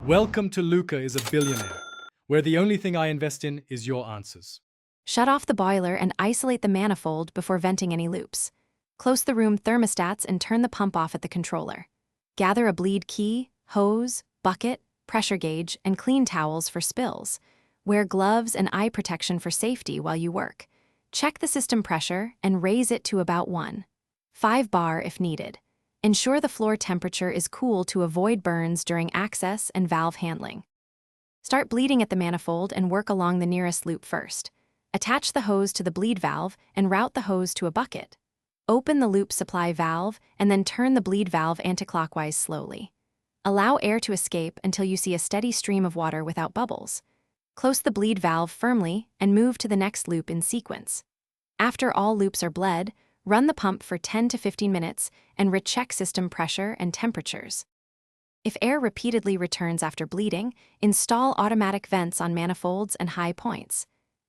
Welcome to Luca is a Billionaire, where the only thing I invest in is your answers. Shut off the boiler and isolate the manifold before venting any loops. Close the room thermostats and turn the pump off at the controller. Gather a bleed key, hose, bucket, pressure gauge, and clean towels for spills. Wear gloves and eye protection for safety while you work. Check the system pressure and raise it to about 1.5 bar if needed. Ensure the floor temperature is cool to avoid burns during access and valve handling. Start bleeding at the manifold and work along the nearest loop first. Attach the hose to the bleed valve and route the hose to a bucket. Open the loop supply valve and then turn the bleed valve anticlockwise slowly. Allow air to escape until you see a steady stream of water without bubbles. Close the bleed valve firmly and move to the next loop in sequence. After all loops are bled, run the pump for 10 to 15 minutes and recheck system pressure and temperatures. If air repeatedly returns after bleeding, install automatic vents on manifolds and high points.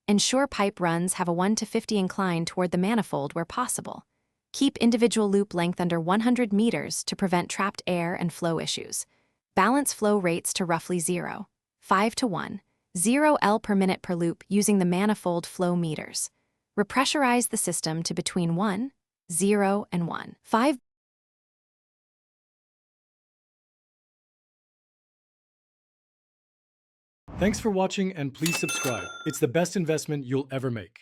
Ensure pipe runs have a 1 to 50 incline toward the manifold where possible. Keep individual loop length under 100 meters to prevent trapped air and flow issues. Balance flow rates to roughly 0.5 to 1.0 L per minute per loop using the manifold flow meters. Repressurize the system to between 1.0 and 1.5. Thanks for watching and please subscribe. It's the best investment you'll ever make.